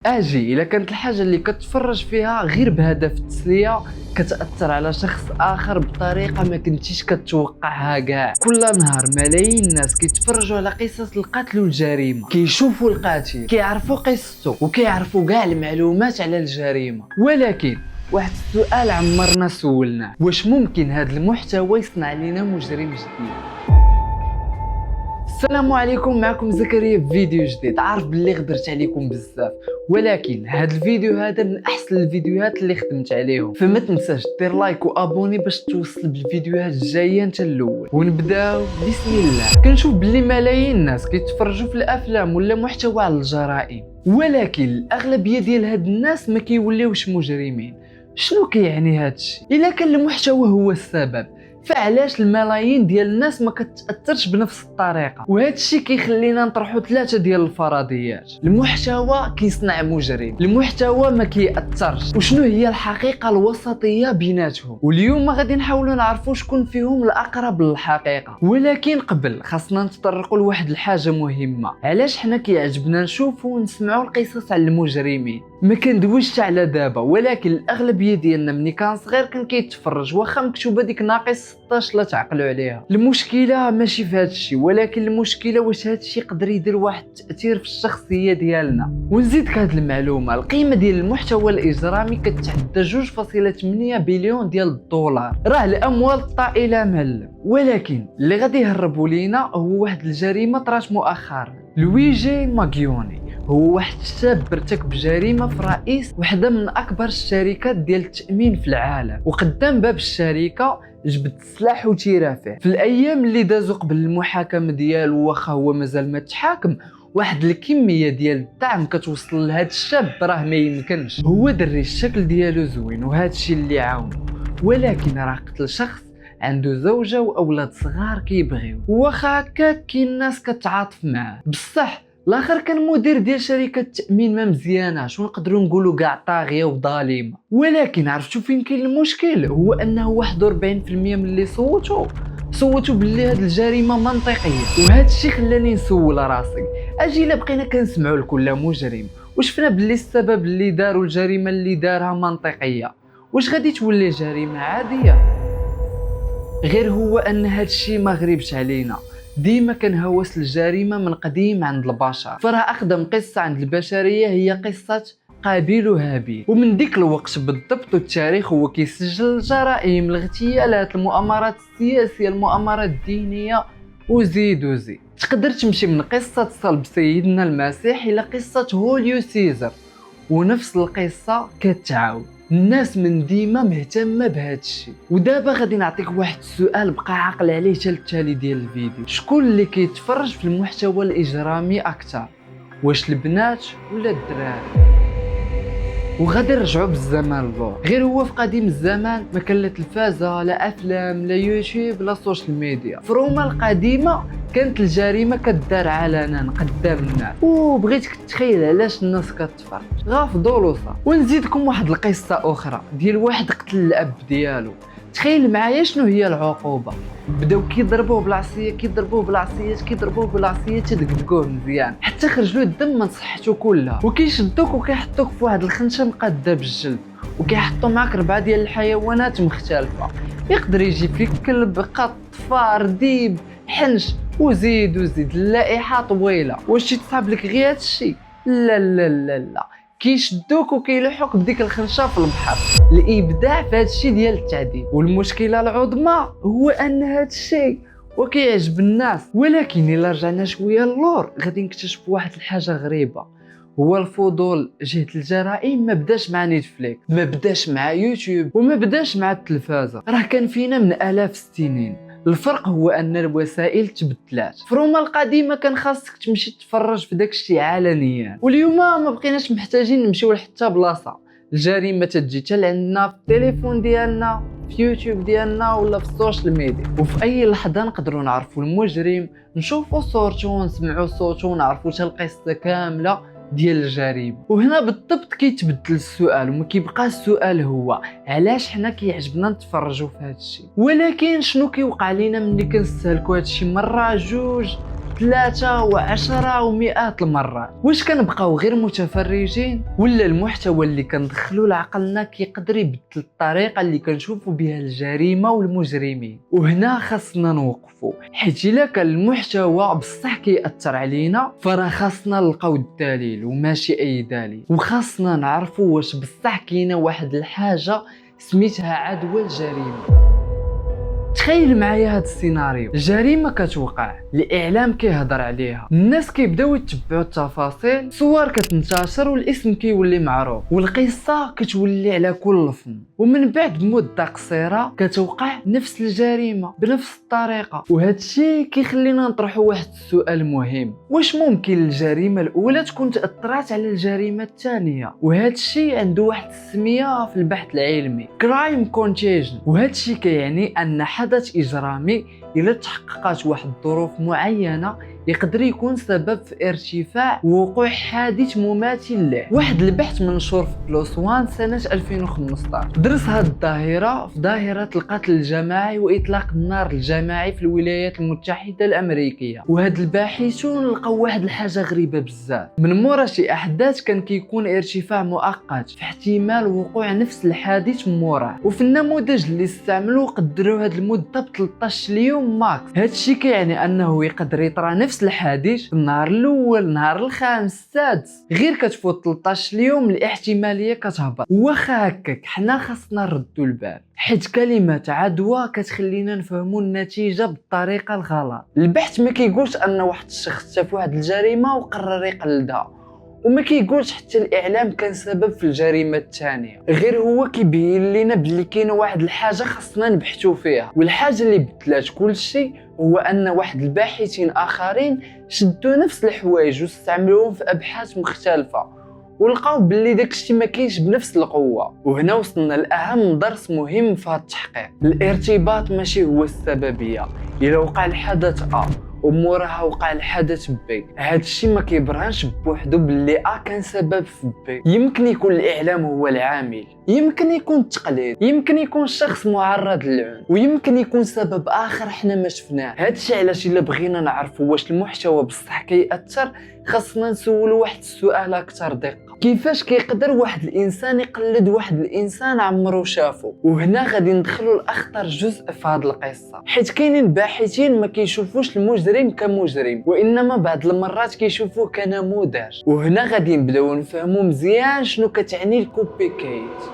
اجي الا كانت الحاجه اللي كتفرج فيها غير بهدف التسليه كتاثر على شخص اخر بطريقه ما كنتيش كتوقعها كاع. كل نهار ملايين الناس كيتفرجوا على قصص القتل والجريمه، كيشوفوا القاتل، كيعرفوا قصته وكيعرفوا كاع المعلومات على الجريمه. ولكن واحد السؤال عمرنا سولناه: واش ممكن هذا المحتوى يصنع لنا مجرم جديد؟ السلام عليكم، معكم زكريا في فيديو جديد. عارف باللي غدرت عليكم بزاف، ولكن هذا الفيديو هذا من احسن الفيديوهات اللي خدمت عليهم، فما تنساش دير لايك وابوني باش توصل بالفيديوهات الجايه انت الاول. ونبداو بسم الله. كنشوف باللي ملايين الناس كيتفرجوا في الافلام ولا محتوى على الجرائم، ولكن الاغلبيه ديال هاد الناس ما كيوليوش مجرمين. شنو كيعني هادشي؟ الا كان المحتوى هو السبب، فعلاش الملايين ديال الناس ما كتاثرش بنفس الطريقه؟ وهذا الشيء كيخلينا نطرحوا ثلاثه ديال الفرضيات. المحتوى كيصنع مجرم، المحتوى ما كيأثرش، وشنو هي الحقيقه الوسطيه بيناتهم؟ واليوم غادي نحاولوا نعرفوا شكون فيهم الاقرب للحقيقه. ولكن قبل خاصنا نتطرقوا لواحد الحاجه مهمه: علاش حنا كيعجبنا نشوفوا ونسمعوا القصص على المجرمين؟ ما كندويش على دابا، ولكن الاغلبيه ديالنا ملي كان صغير كان كيتفرج، واخا مكتوبه ديك ناقص 16 لا تعقلوا عليها. المشكله ماشي في هذا الشيء، ولكن المشكله واش هذا الشيء يقدر يدير واحد التاثير في الشخصيه ديالنا. ونزيدك هذه المعلومه: القيمه ديال المحتوى الاجرامي كتعدى 2.8 بليون ديال الدولار، راه الاموال الطائله معلم. ولكن اللي غادي يهربوا لينا هو واحد الجريمه طرات مؤخرا. لويجي ماغيوني هو واحد الشاب ارتكب جريمه في رئيس واحده من اكبر الشركات ديال التامين في العالم، وقدام باب الشركه جبد السلاح وتيرا فيه. في الايام اللي دازوا قبل المحاكمه ديالو، واخا هو مازال ما تحاكم، واحد الكميه ديال الدعم كتوصل لهذا الشاب راه ما يمكنش. هو دري الشكل ديالو زوين وهذا الشيء اللي عاونه، ولكن راه قتل شخص عنده زوجه واولاد صغار كيبغيو، واخا هكاك كاين ناس كتعاطف معاه. بصح الاخر كان مدير ديال شركه التامين ما مزياناش، ونقدروا نقولوا كاع طاغيه وظالمه. ولكن عرفتوا فين كاين المشكل؟ هو انه 41% من اللي صوتوا باللي هاد الجريمه منطقيه. وهذا الشيء خلاني نسول راسي: اجي الا بقينا كنسمعوا لكل مجرم وشفنا باللي السبب اللي داروا الجريمه اللي دارها منطقيه، واش غادي تولي جريمه عاديه؟ غير هو ان هاد الشيء ما غريبش علينا، ديما كنهوس الجريمه من قديم عند البشر. فراه اقدم قصه عند البشريه هي قصه قابيل وهابيل، ومن ديك الوقت بالضبط التاريخ هو كيسجل الجرائم، الاغتيالات، المؤامرات السياسيه، المؤامرات الدينيه، وزيد. تقدر تمشي من قصه صلب سيدنا المسيح الى قصه هوليو سيزر، ونفس القصه كتعاود. الناس من ديما مهتمه بهذا الشيء. ودابا غادي نعطيك واحد السؤال بقى عاقل عليه حتى التالي ديال الفيديو: شكون اللي كيتفرج في المحتوى الاجرامي اكثر؟ واش البنات ولا الدراري؟ وغادي نرجعوا بالزمان اللور. غير هو في قديم الزمان ما كان لا تلفازه لا افلام لا يوتيوب لا سوشيال ميديا. في روما القديمه كانت الجريمه كدار علنا قدام الناس، وبغيتك تخيل علاش الناس كتفرج، غا فضول وصافي. ونزيدكم واحد القصه اخرى ديال واحد قتل الاب ديالو. تخيل معايا شنو هي العقوبه: بداو كيضربوه بالعصيات تدقدقوه مزيان حتى خرج له الدم من صحته كلها، وكيشدوك وكيحطوك في واحد الخنشه مقاده بالجلد، وكيحطوا معاك 4 ديال الحيوانات مختلفه. يقدر يجي فيك كلب، قط، فار، ديب، حنش، وزيد اللائحه طويله. واش تصاب لك غير هادشي؟ لا، كيشدوك وكيلحوك بديك الخنشه في البحر. الابداع في هذا الشيء ديال التعذيب. والمشكله العظمى هو ان هذا الشيء وكيعجب الناس. ولكن الا رجعنا شويه للور غادي نكتشف واحد الحاجه غريبه: هو الفضول جهه الجرائم ما بداش مع نيتفليكس، ما بداش مع يوتيوب، وما بداش مع التلفازه، راه كان فينا من الاف السنين. الفرق هو ان الوسائل تبدلات. في روما القديمه كان خاصك تمشي تتفرج في داك الشيء علنيا، واليوم ما بقيناش محتاجين نمشيو لحتى بلاصه. الجريمه تجي حتى لعندنا في التليفون ديالنا، في يوتيوب ديالنا، ولا في السوشيال ميديا. وفي اي لحظه نقدروا نعرفوا المجرم، نشوفوا صورته ونسمعوا صوته ونعرفوا حتى القصه كامله ديال الجريمه. وهنا بالضبط كيتبدل السؤال، وما كيبقى السؤال هو علاش حنا كيعجبنا نتفرجوا في هذا الشيء. ولكن شنو كيوقع لينا ملي كنستهلكوا هذا الشيء مره، جوج، 3 و10 ومئات المرات. واش كنبقاو غير متفرجين، ولا المحتوى اللي كندخلو لعقلنا كيقدر يبدل الطريقه اللي كنشوفوا بها الجريمه والمجرمين؟ وهنا خاصنا نوقفوا، حيت الا كان المحتوى بصح كيأثر علينا فراه خاصنا نلقاو الدليل وماشي اي دليل، وخاصنا نعرفوا واش بصح كاينه واحد الحاجه سميتها عدوى الجريمه. تخيل معايا هاد السيناريو، جريمه كتوقع، الاعلام كيهضر عليها، الناس كيبداو يتبعوا التفاصيل، صور كتنتشر والاسم كيولي معروف والقصه كتولي على كل فم، ومن بعد بمده قصيره كتوقع نفس الجريمه بنفس الطريقه. وهذا الشيء كيخلينا نطرحوا واحد السؤال مهم، واش ممكن الجريمه الاولى تكون تاثرات على الجريمه الثانيه؟ وهذا الشيء عنده واحد السميه في البحث العلمي كرايم كونتيجن، وهذا الشيء كيعني ان حدث إجرامي إذا تحققت واحد الظروف معينة يقدر يكون سبب في ارتفاع وقوع حادث مماثل له. واحد البحث منشور في بلوس وان سنة 2015 درس هاد الظاهرة في ظاهرة القتل الجماعي وإطلاق النار الجماعي في الولايات المتحدة الأمريكية. وهاد الباحثون لقاو واحد الحاجة غريبة بزاف، من مورا شي أحداث كان كيكون ارتفاع مؤقت في احتمال وقوع نفس الحادث موراه، وفي النموذج اللي استعملوا قدروا هاد المدة ب 13 يوم ماكس. هادشي كيعني أنه يقدر يطرى نفس الحادث في النهار الاول، النهار الخامس، السادس، غير كتفوت 13 يوم الاحتماليه كتهبط. واخا هكاك حنا خاصنا نردوا البال، حيت كلمه عدوى كتخلينا نفهموا النتيجه بالطريقه الغلط. البحث ما كيقولش ان واحد الشخص شاف واحد الجريمه وقرر يقلدها، وما كيقولش حتى الاعلام كان سبب في الجريمه الثانيه، غير هو كيبين لنا بلي كاينه واحد الحاجه خاصنا نبحثوا فيها. والحاجه اللي بدلات كل شيء هو ان واحد الباحثين اخرين شدوا نفس الحوايج واستعملوهم في ابحاث مختلفه ولقاو باللي داكشي ما كاينش بنفس القوه. وهنا وصلنا لاهم درس مهم في هذا التحقيق، الارتباط ماشي هو السببيه. الا وقع الحدث وموراها وقع الحدث بي، هذا الشيء ما كيبرهنش بوحدو باللي كان سبب في بي. يمكن يكون الاعلام هو العامل، يمكن يكون التقليد، يمكن يكون شخص معرض للعنف، ويمكن يكون سبب اخر حنا ما شفناه. هذا الشيء علاش الا بغينا نعرفوا واش المحتوى بصح كيأثر خاصنا نسولوا واحد السؤال اكثر دقه، كيفاش كيقدر واحد الانسان يقلد واحد الانسان عمرو شافو؟ وهنا غادي ندخلوا لاخطر جزء في هذه القصه، حيت كاينين باحثين ما كيشوفوش المجرم كمجرم، وانما بعض المرات كيشوفوه كنموذج. وهنا غادي نبداو نفهموا مزيان شنو كتعني الكوبي كيت.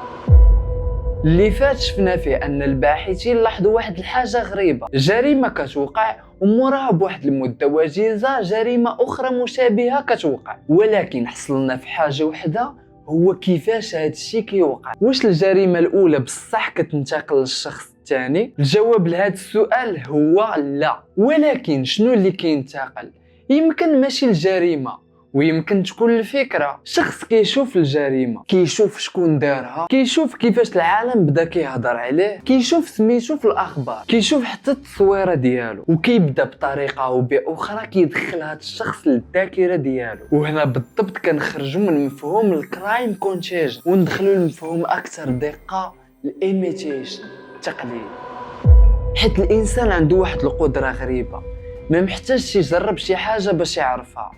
اللي فات شفنا فيه ان الباحثين لاحظوا واحد الحاجه غريبه، جريمه كتوقع وموراها بواحد المده وجيزه جريمه اخرى مشابهه كتوقع، ولكن حصلنا في حاجه وحده، هو كيفاش هذا الشيء كيوقع. واش الجريمه الاولى بصح كتنتقل للشخص الثاني؟ الجواب لهذا السؤال هو لا. ولكن شنو اللي كينتقل؟ يمكن ماشي الجريمه، ويمكن تكون الفكره. شخص كيشوف الجريمه، كيشوف شكون دارها، كيشوف كيفاش العالم بدا كيهضر عليه، كيشوف سميتو في الاخبار، كيشوف حتى التصويره ديالو، وكيبدا بطريقه او باخرى كيدخل هذا الشخص للذاكره ديالو. وهنا بالضبط كنخرجوا من مفهوم الكرايم كونتيجن وندخلوا لمفهوم اكثر دقه، الايميتيشن، التقليد. حيت الانسان عنده واحد القدره غريبه، ما محتاجش يجرب شي حاجه باش يعرفها،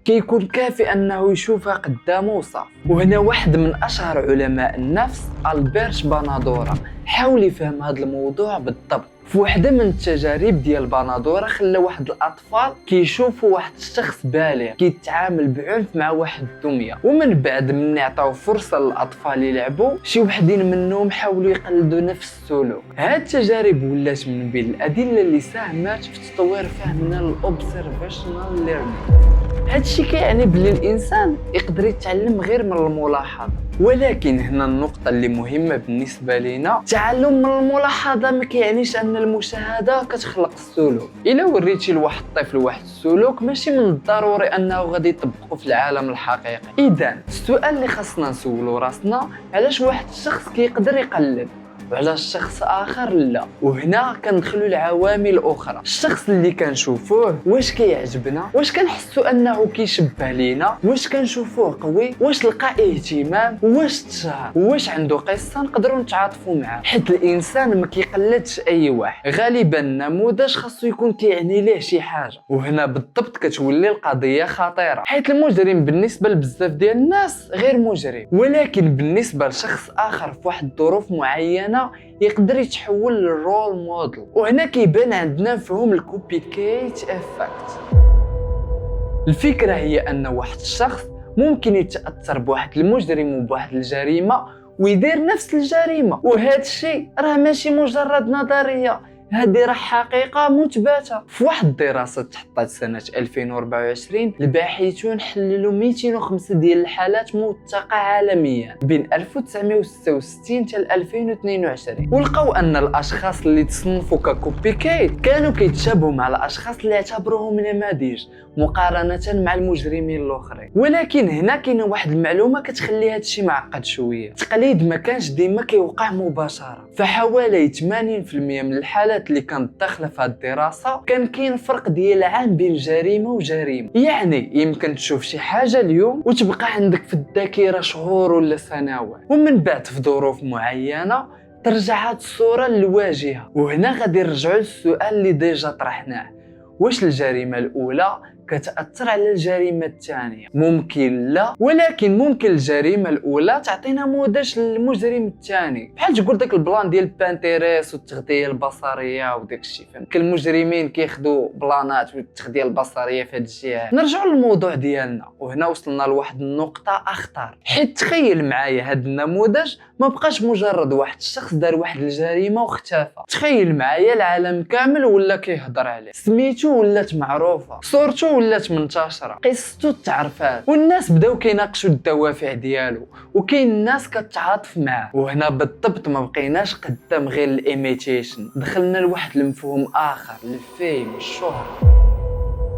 كيكون كافي انه يشوفها قدامه وصافي. وهنا واحد من اشهر علماء النفس البرت بانادورا حاول يفهم هذا الموضوع بالضبط. في وحده من التجارب ديال بانادورا خلى واحد الاطفال كيشوفوا واحد الشخص بالغ كيتعامل بعنف مع واحد الدميه، ومن بعد من عطاو فرصه للاطفال يلعبوا، شي وحدين منهم حاولوا يقلدوا نفس السلوك. هاد التجارب ولات من بين الادله اللي ساهمت في تطوير فهمنا للاوبسيرفيشنال ليرنينغ. هادشي كيعني بلي الانسان يقدر يتعلم غير من الملاحظه. ولكن هنا النقطه اللي مهمه بالنسبه لينا، التعلم من الملاحظه ما كيعنيش ان المشاهده كتخلق السلوك. الا وريتي لواحد الطفل واحد السلوك ماشي من الضروري انه غادي يطبقه في العالم الحقيقي. اذا السؤال اللي خاصنا نسولو راسنا، علاش واحد الشخص كيقدر يقلد وعلى الشخص اخر لا. وهنا كندخلوا العوامل الاخرى، الشخص اللي كنشوفوه واش كيعجبنا، واش كنحسوا انه كيشبه لينا، واش كنشوفوه قوي، واش لقى اهتمام، واش تشهر، واش عنده قصه نقدروا نتعاطفوا معاه. حيت الانسان ما كيقلدش اي واحد، غالبا النموذج خاصو يكون كيعني ليه شي حاجه. وهنا بالضبط كتولي القضيه خطيره، حيت المجرم بالنسبه لبزاف ديال الناس غير مجرم، ولكن بالنسبه لشخص اخر في واحد الظروف معينه يقدر يتحول للرول موديل. وهنا كيبان عندنا مفهوم الكوبي كيت افكت. الفكره هي ان واحد الشخص ممكن يتاثر بواحد المجرم وبواحد الجريمه ويدير نفس الجريمه، وهذا الشيء راه ماشي مجرد نظريه، هذه راه حقيقه مثبته. في واحد الدراسه تحطات سنه 2024 الباحثون حللوا 205 ديال الحالات موثقه عالميا بين 1966 حتى 2022، ولقاو ان الاشخاص اللي تصنفوا ككوبي كيت كانوا كيتشابهوا مع الاشخاص اللي اعتبروهم نماذج مقارنه مع المجرمين الاخرين. ولكن هنا كاينه واحد المعلومه كتخلي هذا الشيء معقد شويه، التقليد ما كانش ديما كيوقع مباشره. فحوالي 80% من الحالات اللي كانت داخله في هذه الدراسه كان كاين فرق ديال عام بين جريمه وجريمه. يعني يمكن تشوف شي حاجه اليوم وتبقى عندك في الذاكره شهور ولا سنوات، ومن بعد في ظروف معينه ترجع هاد الصوره للواجهه. وهنا غادي نرجعوا للسؤال اللي ديجا طرحناه، واش الجريمه الاولى كتأثر على الجريمة الثانية؟ ممكن لا، ولكن ممكن الجريمة الأولى تعطي نموذج للمجرم الثاني، بحال تقول داك البلان ديال بانتيريس والتغذية البصرية وداك الشيء. فهمت؟ المجرمين كياخذوا بلانات والتغذية البصرية في هذا الجهة. نرجعوا للموضوع ديالنا، وهنا وصلنا لواحد النقطة أخطر، حيت تخيل معايا هذا النموذج ما بقاش مجرد واحد الشخص دار واحد الجريمة واختفى. تخيل معايا العالم كامل ولا كيهضر عليه، سميتو ولات معروفة، صورته ولات منتشره، قصته تعرفات، والناس بداو كيناقشوا الدوافع ديالو، وكاين الناس كتعاطف معاه. وهنا بالضبط ما بقيناش قدام غير الايميتيشن، دخلنا لواحد المفهوم اخر، الفيم، الشهره.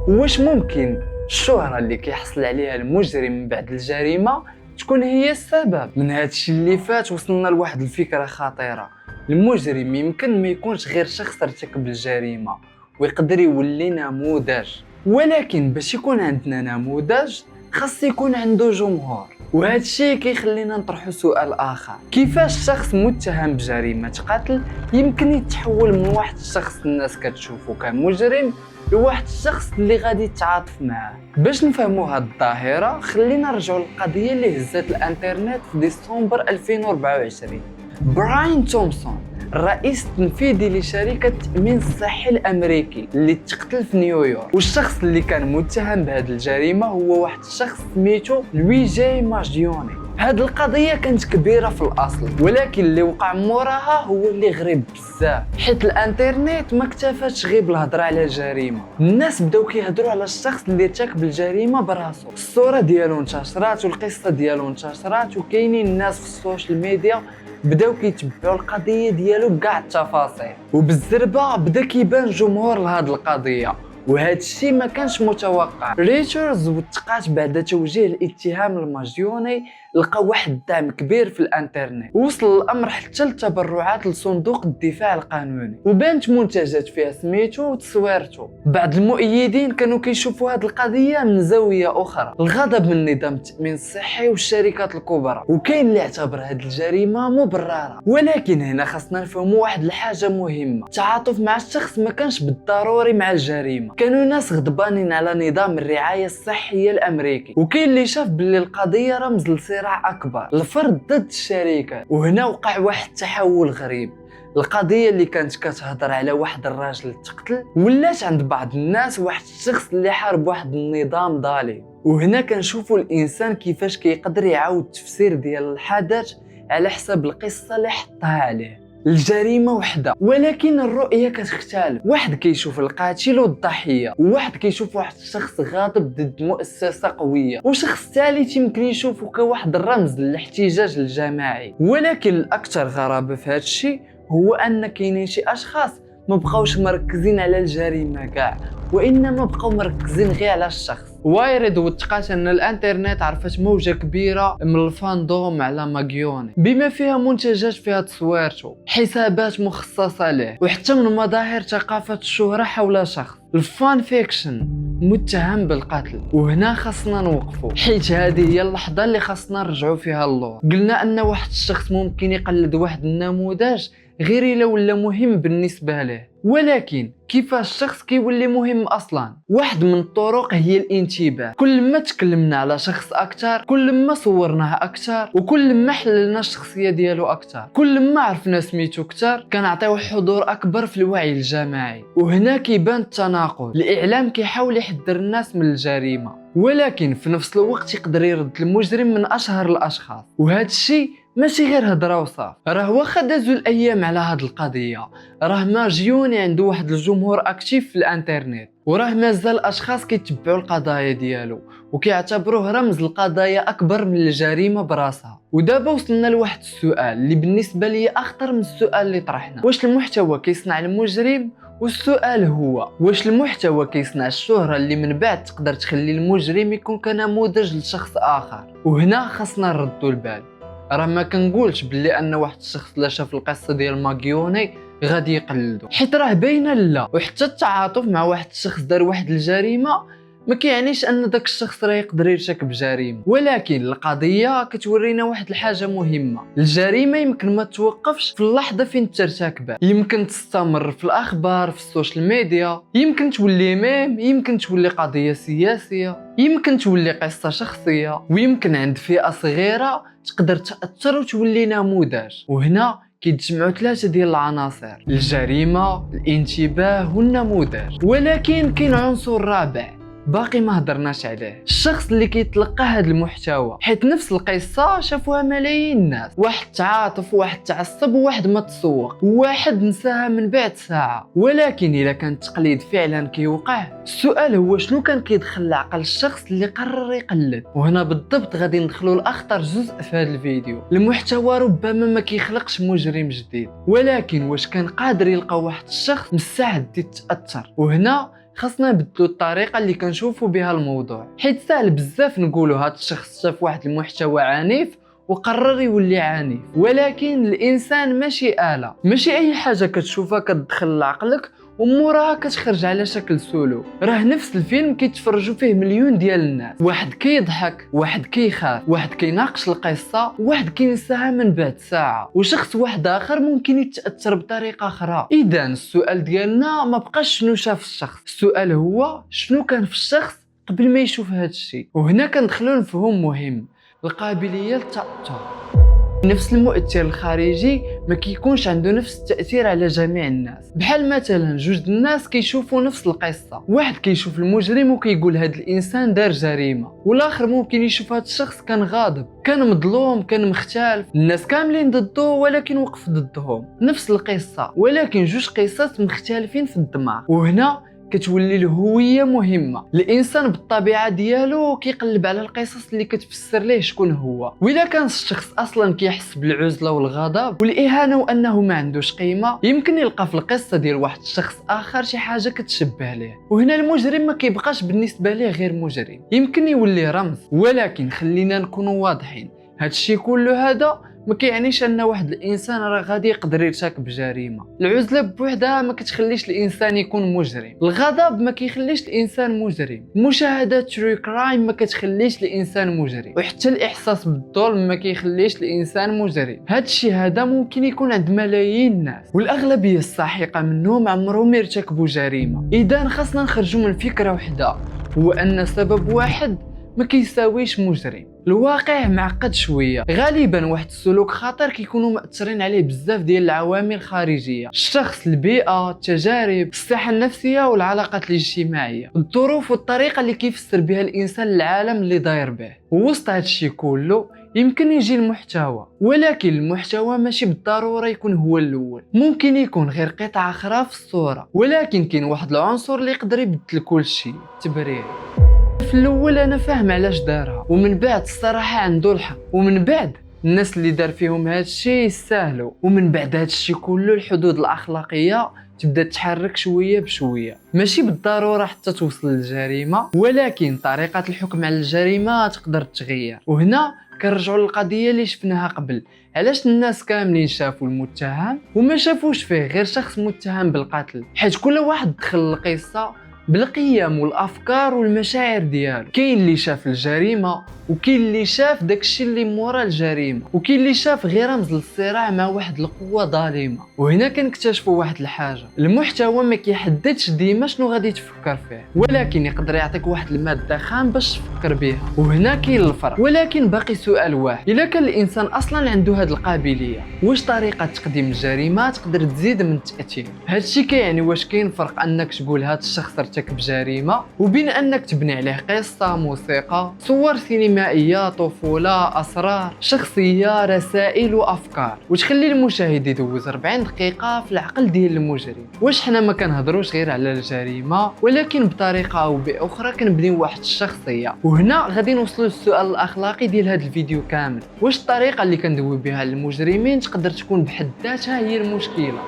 واش ممكن الشهره اللي كيحصل عليها المجرم من بعد الجريمه تكون هي السبب؟ من هذا الشيء اللي فات وصلنا لواحد الفكره خطيره، المجرم يمكن ما يكونش غير شخص ارتكب الجريمه ويقدر يولي نموذج، ولكن باش يكون عندنا نموذج خاص يكون عنده جمهور. وهذا الشيء كيخلينا نطرحوا سؤال اخر، كيفاش شخص متهم بجريمه قتل يمكن يتحول من واحد الشخص الناس كتشوفه كمجرم لواحد الشخص اللي غادي تتعاطف معاه؟ باش نفهموا هاد الظاهره خلينا نرجعوا للقضيه اللي هزت الانترنت في ديسمبر 2024. براين تومسون الرئيس التنفيذي لشركة التأمين الصحي الأمريكي اللي تقتل في نيويورك، والشخص اللي كان متهم بهذه الجريمة هو واحد الشخص سميتو لويجي ماجيوني. هاد القضية كانت كبيرة في الأصل، ولكن اللي وقع موراها هو اللي غريب بزاف، حيت الانترنت ما اكتفاتش غير بالهضره على الجريمة، الناس بداو كيهضروا على الشخص اللي ارتكب الجريمة براسو. الصورة ديالو انتشرات والقصة ديالو انتشرات، وكاينين الناس في السوشيال ميديا بداو كيتبعوا القضيه ديالو بكاع التفاصيل، وبالزربه بدا كيبان جمهور لهاد القضيه، وهذا الشيء ما كانش متوقع. ريتشاردز وثقات بعد توجيه الاتهام لماجيوني لقى واحد الدعم كبير في الانترنت، وصل الامر حتى للتبرعات لصندوق الدفاع القانوني، وبانت منتجات فيها سميتو وتصويرته. بعض المؤيدين كانوا كيشوفوا هذه القضيه من زاويه اخرى، الغضب من نظام التامين الصحي والشركات الكبرى، وكاين اللي اعتبر هذه الجريمه مبرره. ولكن هنا خاصنا نفهموا واحد الحاجه مهمه، التعاطف مع الشخص ما كانش بالضروري مع الجريمه. كانوا ناس غضبانين على نظام الرعايه الصحيه الامريكي، وكاين اللي شاف باللي القضيه رمز لصراع اكبر، الفرد ضد الشركات. وهنا وقع واحد التحول غريب، القضيه اللي كانت كتهضر على واحد الراجل تقتل ولات عند بعض الناس واحد الشخص اللي حارب واحد النظام ظالم. وهنا كنشوفوا الانسان كيفاش كيقدر يعاود التفسير ديال الحدث على حسب القصه اللي حطها عليه. الجريمه وحده ولكن الرؤيه كتختلف، واحد كيشوف القاتل والضحيه، وواحد كيشوف واحد الشخص غاضب ضد مؤسسه قويه، وشخص ثالث يمكن يشوفه كواحد الرمز للاحتجاج الجماعي. ولكن الاكثر غرابه في هذا الشيء هو ان كاينين شي اشخاص ما بقاوش مركزين على الجريمه كاع، وانما بقاو مركزين غير على الشخص. وايرد وثقات ان الانترنت عرفت موجه كبيره من الفاندوم على ماغيوني، بما فيها منتجات فيها تصويرته، حسابات مخصصه له، وحتى من مظاهر ثقافه الشهره حول شخص. الفان فيكشن متهم بالقتل، وهنا خاصنا نوقفوا، حيت هذه هي اللحظه اللي خاصنا نرجعوا فيها اللور. قلنا ان واحد الشخص ممكن يقلد واحد النموذج غير الا ولا مهم بالنسبه له، ولكن كيفاش الشخص كيولي مهم اصلا؟ واحد من الطرق هي الانتباه. كل ما تكلمنا على شخص اكثر، كل ما صورناه اكثر، وكل ما حللنا الشخصيه ديالو اكثر، كل ما عرفنا سميتو اكثر، كنعطيو حضور اكبر في الوعي الجماعي. وهنا كيبان التناقض. الاعلام كيحاول يحذر الناس من الجريمه، ولكن في نفس الوقت يقدر يرد المجرم من اشهر الاشخاص. وهذا الشيء ماشي غير هضره وصاف، راه واخا دازو الايام على هاد القضيه، راه ماجيوني عنده واحد الجمهور اكتيف في الانترنت، وراه مازال اشخاص كيتبعوا القضايا ديالو وكيعتبروه رمز القضايا اكبر من الجريمه براسها. ودابا وصلنا لواحد السؤال اللي بالنسبه لي اخطر من السؤال اللي طرحنا: واش المحتوى كيصنع المجرم؟ والسؤال هو: واش المحتوى كيصنع الشهرة اللي من بعد تقدر تخلي المجرم يكون كنموذج لشخص اخر؟ وهنا خاصنا نردوا البال. راه ما كنقولش بلي ان واحد الشخص لا شاف القصه ديال ماغيوني غادي يقلدو، حيت راه باينه لا. وحتى التعاطف مع واحد الشخص دار واحد الجريمه ما كيعنيش ان داك الشخص راه يقدر يرتكب جريمه، ولكن القضيه كتورينا واحد الحاجه مهمه: الجريمه يمكن ما توقفش في اللحظه فين ترتكبها، يمكن تستمر في الاخبار، في السوشيال ميديا، يمكن تولي ميم، يمكن تولي قضيه سياسيه، يمكن تولي قصه شخصيه، ويمكن عند فئه صغيره تقدر تاثر وتولي نموذج. وهنا كيتجمعوا ثلاثه ديال العناصر: الجريمه، الانتباه، والنموذج. ولكن كاين عنصر رابع باقي ما هضرناش عليه: الشخص اللي كيتلقى هذا المحتوى. حيت نفس القصه شافوها ملايين الناس، واحد تعاطف، واحد تعصب، وواحد ما تسوق، وواحد نساها من بعد ساعه. ولكن الا كان التقليد فعلا كيوقع، السؤال هو: شنو كان كيدخل لعقل الشخص اللي قرر يقلد؟ وهنا بالضبط غادي ندخلوا لاخطر جزء في هذا الفيديو. المحتوى ربما ما كيخلقش مجرم جديد، ولكن واش كان قادر يلقى واحد الشخص مستعد يتاثر؟ وهنا خاصنا نبدلوا الطريقه اللي كنشوفوا بها الموضوع، حيت سهل بزاف نقولوا هذا الشخص شاف واحد المحتوى عنيف وقرر يولي عنيف، ولكن الانسان ماشي آلة، ماشي اي حاجه كتشوفها كتدخل لعقلك وموراها كتخرج على شكل سلوك. راه نفس الفيلم كيتفرجوا فيه مليون ديال الناس، واحد كيضحك، واحد كيخاف، واحد كيناقش القصه، واحد كينساها من بعد ساعه، وشخص واحد اخر ممكن يتاثر بطريقه اخرى. اذا السؤال ديالنا ما بقاش شنو شاف الشخص، السؤال هو شنو كان في الشخص قبل ما يشوف هذا الشيء. وهنا كندخلوا لمفهوم مهم: القابليه للتاثر. نفس المؤثر الخارجي ما كيكونش عنده نفس التأثير على جميع الناس. بحال مثلا جوج الناس كيشوفوا نفس القصة، واحد كيشوف المجرم وكيقول هاد الانسان دار جريمة، والاخر ممكن يشوف هاد الشخص كان غاضب، كان مظلوم، كان مختلف، الناس كاملين ضده ولكن وقف ضدهم. نفس القصة ولكن جوج قصص مختلفين في الدماغ. وهنا كتولي الهويه مهمه. الانسان بالطبيعه ديالو كيقلب على القصص اللي كتفسر ليه شكون هو، واذا كان الشخص اصلا كيحس بالعزله والغضب والاهانه وانه ما عندوش قيمه، يمكن يلقى في القصه ديال واحد الشخص اخر شي حاجه كتشبه ليه. وهنا المجرم ما كيبقاش بالنسبه ليه غير مجرم، يمكن يولي رمز. ولكن خلينا نكونوا واضحين، هادشي كله هذا ما كيعنيش ان واحد الانسان راه غادي يقدر يرتكب جريمه. العزله بوحدها ما كتخليش الانسان يكون مجرم، الغضب ما كيخليش الانسان مجرم، مشاهده تري كرايم ما كتخليش الانسان مجرم، وحتى الاحساس بالظلم ما كيخليش الانسان مجرم. هذا الشيء هذا ممكن يكون عند ملايين الناس، والاغلبيه الساحقه منهم عمرهم يرتكبوا جريمه. اذا خاصنا نخرجوا من فكره وحده، هو ان سبب واحد ما كيساويش مجرم. الواقع معقد شويه، غالبا واحد السلوك خطير كيكونوا مأثرين عليه بزاف ديال العوامل خارجيه: الشخص، البيئه، التجارب، الصحه النفسيه والعلاقات الاجتماعيه، الظروف والطريقه اللي كيفسر بها الانسان العالم اللي داير به. ووسط هذا الشيء كله يمكن يجي المحتوى، ولكن المحتوى ماشي بالضروره يكون هو الاول، ممكن يكون غير قطعه اخرى في الصوره. ولكن كاين واحد العنصر اللي يقدر يبدل كل شيء: التبرير. في الاول انا فاهم علاش دارها، ومن بعد الصراحه عنده الحق، ومن بعد الناس اللي دار فيهم هذا الشيء يستاهلوا، ومن بعد هذا الشيء كله الحدود الاخلاقيه تبدا تتحرك شويه بشويه، ماشي بالضروره حتى توصل للجريمه، ولكن طريقه الحكم على الجريمه تقدر تغير. وهنا كنرجعوا للقضيه اللي شفناها قبل، علاش الناس كاملين شافوا المتهم وما شافوش فيه غير شخص متهم بالقتل؟ حيت كل واحد دخل القصه بالقيم والافكار والمشاعر ديالو. كاين اللي شاف الجريمه، وكاين اللي شاف داكشي اللي مورا الجريمه، وكاين اللي شاف غير رمز للصراع مع واحد القوه ظالمه. وهنا كنكتشفوا واحد الحاجه، المحتوى ما كيحددش ديما شنو غادي تفكر فيه، ولكن يقدر يعطيك واحد الماده خام باش تفكر بها. وهنا كاين الفرق. ولكن باقي سؤال واحد، الا كان الانسان اصلا عنده هذه القابليه، واش طريقه تقديم الجريمه تقدر تزيد من التاثير؟ هادشي كيعني واش كاين فرق انك تقول هذا الشخص ارتكب جريمه، وبين انك تبني عليه قصه، موسيقى، صور سينمائيه، طفوله، اسرار شخصيه، رسائل وافكار، وتخلي المشاهد يدوز 40 دقيقه في العقل ديال المجرم. واش حنا ما كنهضروش غير على الجريمه، ولكن بطريقه او باخرى كنبنيو واحد الشخصيه. وهنا غادي نوصلوا للسؤال الاخلاقي ديال هذا الفيديو كامل، واش الطريقه اللي كندوي بها على المجرمين تقدر تكون بحد ذاتها هي المشكله؟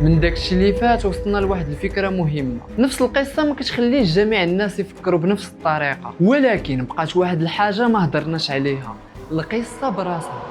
من داكشي اللي فات وصلنا لواحد الفكره مهمه، نفس القصه ما كتخليش جميع الناس يفكروا بنفس الطريقه، ولكن بقات واحد الحاجه ما هضرناش عليها، القصه براسها.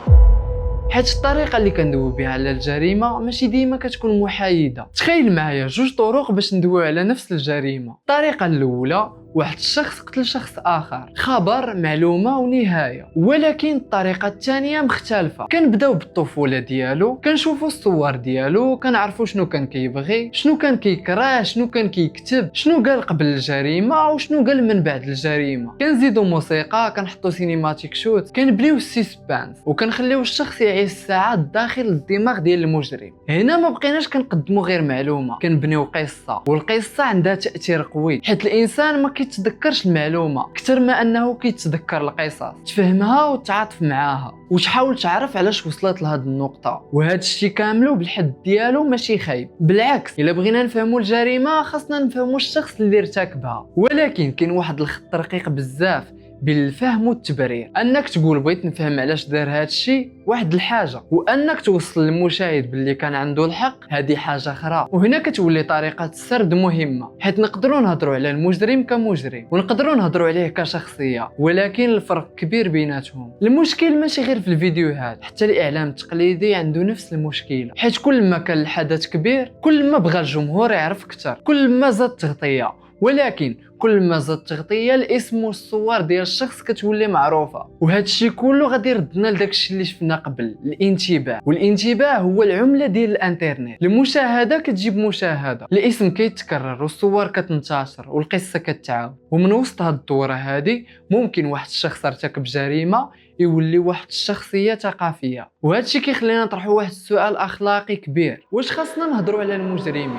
حيت الطريقه اللي كندوي بها على الجريمه ماشي ديما كتكون محايده. تخيل معايا جوج طرق باش ندويو على نفس الجريمه. الطريقه الاولى، واحد الشخص قتل شخص اخر، خبر، معلومه ونهايه. ولكن الطريقه الثانيه مختلفه، كنبداو بالطفوله ديالو، كنشوفوا الصور ديالو، كنعرفوا شنو كان كيبغي، شنو كان كيكره، شنو كان كيكتب، شنو قال قبل الجريمه وشنو قال من بعد الجريمه. كنزيدوا موسيقى، كنحطوا سينماتيك شوت، كنبنيو السسبانس، وكنخليو الشخص يعيش الساعات داخل الدماغ ديال المجرم. هنا ما بقيناش كنقدموا غير معلومه، كنبنيو قصه، والقصه عندها تاثير قوي، حيت الانسان ما كيتذكرش المعلومه اكثر ما انه كيتذكر القصص، تفهمها وتعاطف معاها وتحاول تعرف علاش وصلت لهاد النقطه. وهذا الشيء كامله بالحد ديالو ماشي خايب، بالعكس الا بغينا نفهموا الجريمه خاصنا نفهموا الشخص اللي ارتكبها. ولكن كاين واحد الخط رقيق بزاف بين الفهم والتبرير، انك تقول بغيت نفهم علاش دار هذا الشيء واحد الحاجه، وانك توصل للمشاهد باللي كان عنده الحق هذه حاجه اخرى. وهنا كتولي طريقه السرد مهمه، حيت نقدروا نهضروا على المجرم كمجرم ونقدروا نهضروا عليه كشخصيه، ولكن الفرق كبير بيناتهم. المشكل ماشي غير في الفيديوهات، حتى الاعلام التقليدي عنده نفس المشكله، حيت كل ما كان الحدث كبير كل ما بغى الجمهور يعرف اكثر، كل ما زاد التغطيه. ولكن كل ما زاد التغطيه الاسم والصور ديال الشخص كتولي معروفه. وهذا الشيء كله غادي يردنا لداك الشيء اللي شفنا قبل، الانتباه. والانتباه هو العمله ديال الانترنت. المشاهده كتجيب مشاهده، الاسم كيتكرر والصور كتنتشر والقصه كتعاود. ومن وسط هاد الدوره هذه ممكن واحد الشخص ارتكب جريمه يولي واحد الشخصيه ثقافيه. وهذا الشيء كيخلينا نطرحوا واحد السؤال اخلاقي كبير، واش خاصنا نهضروا على المجرمين؟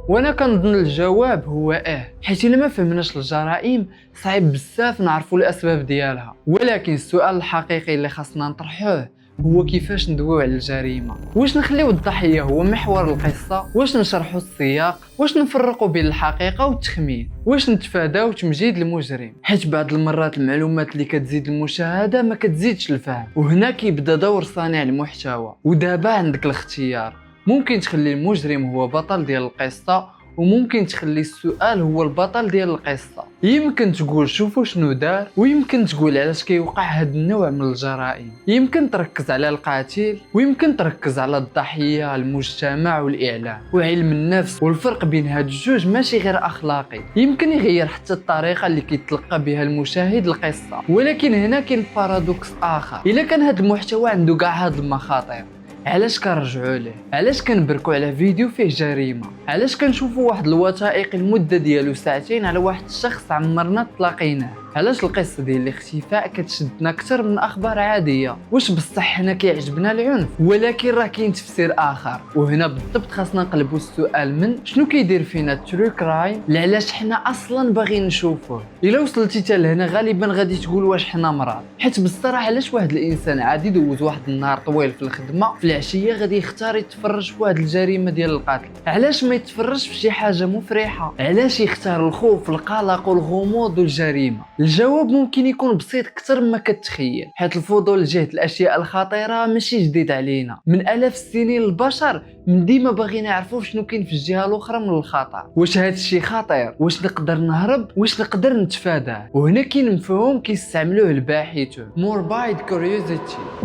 وانا كنظن الجواب هو حيت الا ما فهمناش الجرائم صعيب بزاف نعرفوا الاسباب ديالها. ولكن السؤال الحقيقي اللي خاصنا نطرحوه هو كيفاش ندويو على الجريمه. واش نخليو الضحيه هو محور القصه؟ واش نشرحوا السياق؟ واش نفرقوا بين الحقيقه والتخمين؟ واش نتفاداو تمجيد المجرم؟ حيت بعض المرات المعلومات اللي كتزيد المشاهده ما كتزيدش الفهم، وهنا كيبدا دور صانع المحتوى. ودابا عندك الاختيار، ممكن تخلي المجرم هو بطل ديال القصة، وممكن تخلي السؤال هو البطل ديال القصة. يمكن تقول شوفوا شنو دار، ويمكن تقول علاش كيوقع هاد النوع من الجرائم. يمكن تركز على القاتل، ويمكن تركز على الضحية، المجتمع والإعلام وعلم النفس. والفرق بين هاد الجوج ماشي غير أخلاقي، يمكن يغير حتى الطريقة اللي كيتلقى بها المشاهد القصة. ولكن هنا كاين بارادوكس آخر، إلا كان هاد المحتوى عنده كاع هاد المخاطر، علاش كنرجعوا ليه؟ علاش كنبركوا على فيديو فيه جريمه؟ علاش كنشوفوا واحد الوثائق المده ديالو ساعتين على واحد الشخص عمرنا تلاقيناه؟ علاش القصه ديال الاختفاء كتشدنا اكثر من اخبار عاديه؟ واش بصح حنا كيعجبنا العنف؟ ولكن راه كاين تفسير اخر. وهنا بالضبط خاصنا نقلبوا السؤال من شنو كيدير فينا الترو كرايم لعلاش حنا اصلا باغيين نشوفوه. الا وصلتي حتى لهنا غالبا غادي تقول واش حنا مرض، حيت بالصراحه علاش واحد الانسان عادي دوز واحد النهار طويل في الخدمه في العشيه غادي يختار يتفرج في واحد الجريمه ديال القتل؟ علاش ما يتفرجش في شي حاجه مفرحه؟ علاش يختار الخوف، القلق والغموض والجريمه؟ الجواب ممكن يكون بسيط اكثر مما كتخيل، حيت الفضول لجهة الاشياء الخطيره ماشي جديد علينا. من الاف السنين البشر من ديما باغيين يعرفوا شنو كاين في الجهه الاخرى من الخطر، واش هذا الشيء خطير، واش نقدر نهرب، واش نقدر نتفاداه. وهنا كاين مفهوم كيستعملوه الباحثون، morbid curiosity.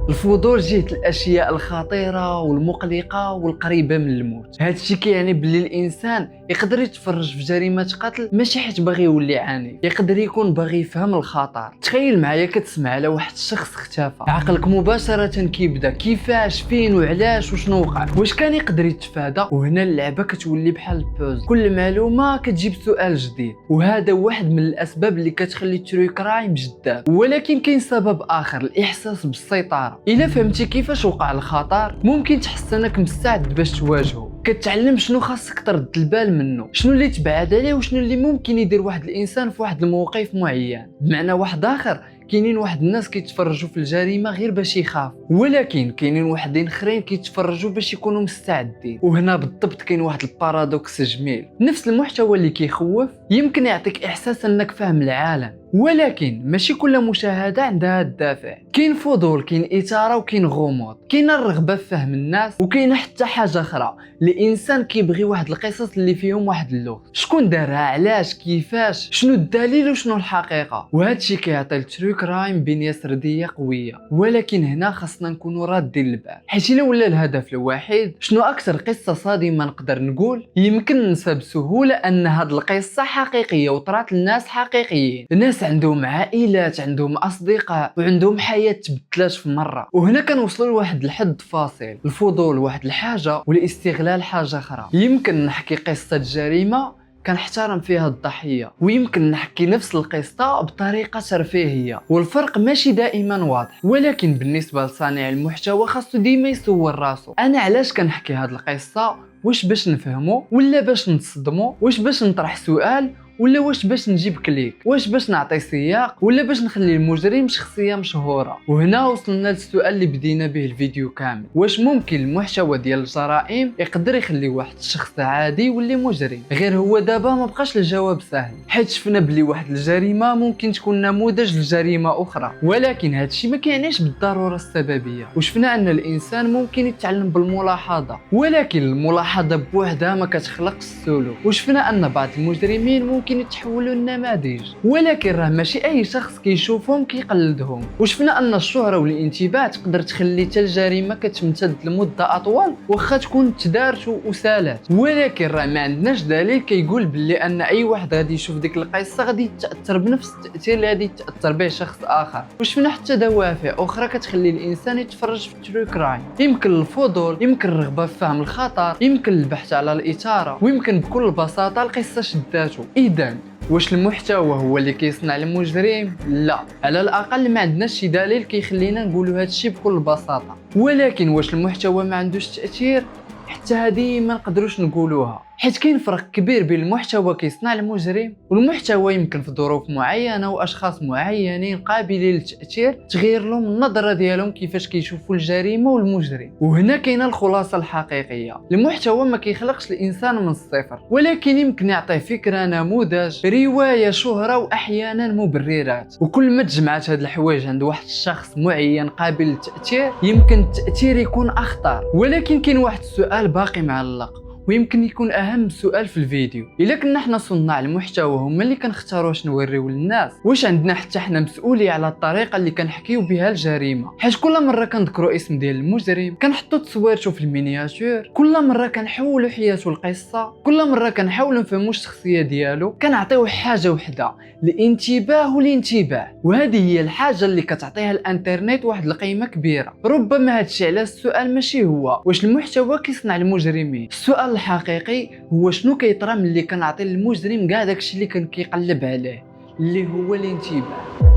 الفضول جهة الاشياء الخطيره والمقلقه والقريبه من الموت. هذا الشيء كيعني بلي الانسان يقدر يتفرج في جريمه قتل ماشي حيت باغي يولي عنيف، يقدر يكون باغي يفهم الخطر. تخيل معايا كتسمع على واحد الشخص اختفى، عقلك مباشره كيبدا كيفاش فين وعلاش وشنو وقع، واش كان يقدر يتفادى. وهنا اللعبه كتولي بحال البوز، كل معلومه كتجيب سؤال جديد، وهذا واحد من الاسباب اللي كتخلي ترو كرايم جذاب. ولكن كاين سبب اخر، الاحساس بالسيطره. الا فهمتي كيفاش وقع الخطر ممكن تحس انك مستعد باش تواجهه، كتعلم شنو خاصك ترد البال منه، شنو اللي تبعد عليه، وشنو اللي ممكن يدير واحد الانسان في واحد الموقف معين. بمعنى واحد اخر، كاينين واحد الناس كيتفرجوا في الجريمه غير باش يخافوا، ولكن كاينين واحدين اخرين كيتفرجوا باش يكونوا مستعدين. وهنا بالضبط كاين واحد البارادوكس جميل، نفس المحتوى اللي كيخوف يمكن يعطيك احساس انك فاهم العالم، ولكن ماشي كل مشاهده عندها الدافع. كاين فضول، كاين اثاره، وكاين غموض، كاين الرغبه في فهم الناس، وكاين حتى حاجه اخرى، الانسان كيبغي واحد القصص اللي فيهم واحد اللغز، شكون دارها، علاش، كيفاش، شنو الدليل وشنو الحقيقه. وهذا الشيء كيعطي الترو كرايم بنيه سرديه قويه. ولكن هنا خاصنا نكونوا رادين البال، حيت الا ولا الهدف الوحيد شنو اكثر قصه صادمه نقدر نقول، يمكن ننسى بسهوله ان هذه القصه حقيقيه وطرات لناس حقيقيين، ناس عندهم عائلات، عندهم اصدقاء، وعندهم حياه تبدلات في مره. وهنا كنوصلوا لواحد الحد فاصل، الفضول واحد الحاجه والاستغلال حاجه اخرى. يمكن نحكي قصه جريمه كنحترم فيها الضحيه، ويمكن نحكي نفس القصه بطريقه ترفيهيه، والفرق ماشي دائما واضح. ولكن بالنسبه لصانع المحتوى خاصو ديما يسول راسو، انا علاش كنحكي هاد القصه؟ واش باش نفهمو، ولا باش نتصدمو، واش باش نطرح سؤال، ولا واش باش نجيب كليك، واش باش نعطي سياق، ولا باش نخلي المجرم شخصيه مشهوره. وهنا وصلنا للسؤال اللي بدينا به الفيديو كامل، واش ممكن المحتوى ديال الجرائم يقدر يخلي واحد الشخص عادي يولي مجرم؟ غير هو دابا ما بقاش الجواب سهل، حيت شفنا بلي واحد الجريمه ممكن تكون نموذج لجريمه اخرى، ولكن هذا الشيء ما كيعنيش بالضروره السببيه. وشفنا ان الانسان ممكن يتعلم بالملاحظه، ولكن الملاحظه بوحدها ما كتخلقش السلوك. وشفنا ان بعض المجرمين ممكن يتحولوا لنماذج، ولكن راه ماشي اي شخص كيشوفهم كيقلدهم. وشفنا ان الشهره والانتباه تقدر تخلي حتى الجريمه كتمتد لمده اطول واخا تكون تدارت وسالات، ولكن راه ما عندناش دليل كيقول باللي ان اي واحد غادي يشوف ديك القصه غادي يتاثر بنفس التاثير اللي غادي يتاثر به شخص اخر. وشفنا حتى دوافع اخرى كتخلي الانسان يتفرج في الترو كرايم، يمكن الفضول، يمكن الرغبه في فهم الخطر، يمكن البحث على الاثاره، ويمكن بكل بساطه القصه شداتو. اذا واش المحتوى هو اللي كيصنع المجرم؟ لا، على الاقل ما عندناش شي دليل كيخلينا نقولوا هذا الشيء بكل بساطه. ولكن واش المحتوى ما عندوش تاثير؟ حتى هذه ما نقدروش نقولوها، حيت كاين فرق كبير بين المحتوى كيصنع المجرم والمحتوى يمكن في ظروف معينه واشخاص معينين قابلين للتاثير تغير لهم النظره ديالهم كيفاش كيشوفوا الجريمه والمجرم. وهنا كاينه الخلاصه الحقيقيه، المحتوى ما كيخلقش الانسان من الصفر، ولكن يمكن يعطي فكره، نموذج، روايه، شهره، واحيانا مبررات. وكل ما تجمعت هاد الحوايج عند واحد الشخص معين قابل للتاثير يمكن التاثير يكون اخطر. ولكن كاين واحد السؤال باقي معلق، ويمكن يكون اهم سؤال في الفيديو. الا كنا حنا صناع المحتوى هما اللي كنختاروا شنو نوريو للناس، واش عندنا حتى حنا مسؤوليه على الطريقه اللي كنحكيو بها الجريمه؟ حيت كل مره كنذكروا اسم ديال المجرم كنحطوا تصويرته في المينياتور، كل مره كنحولوا حياته القصه، كل مره كنحاولوا نفهموا الشخصيه ديالو، كنعطيوه حاجه وحده، الانتباه والانتباه. وهذه هي الحاجه اللي كتعطيها الانترنت واحد القيمه كبيره. ربما هادشي علاش السؤال ماشي هو واش المحتوى كيصنع المجرمين، السؤال الحقيقي هو شنو كيطرى ملي كنعطي للمجرم كاع داكشي اللي كان كيقلب عليه، اللي هو الانتباه.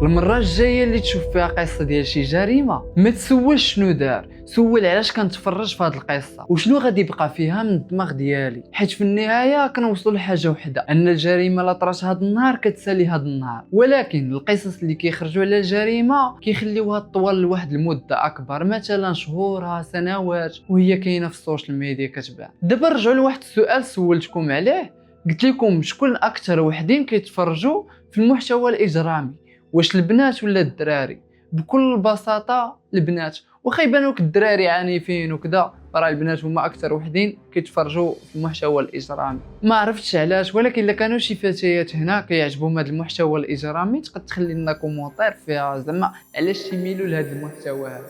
المره الجايه اللي تشوف فيها قصه ديال شي جريمه ما تسولش شنو دار، سول علاش كنتفرج في هذه القصه وشنو غادي يبقى فيها من الدماغ ديالي. حيت في النهايه كنوصلوا لحاجه وحده، ان الجريمه لا طرات هذا النهار كتسالي هذا النهار، ولكن القصص اللي كيخرجوا على الجريمه كيخليوها طوال لواحد المده اكبر، مثلا شهور، سنوات، وهي كاينه في السوشيال ميديا كتبان. دابا نرجعوا لواحد السؤال سولتكم عليه، قلت لكم شكون اكثر وحدين كيتفرجوا في المحتوى الاجرامي، واش البنات ولا الدراري؟ بكل بساطه البنات. واخا يبانوك الدراري عنيفين وكذا، راه البنات هما اكثر وحدين كيتفرجوا في المحتوى الاجرامي. ما عرفتش علاش، ولكن الا كانوا شي فتيات هنا كيعجبهم هذا المحتوى الاجرامي تقد تخلي لنا كومونتير فيها زعما علاش تيميلوا لهذا المحتوى هذا.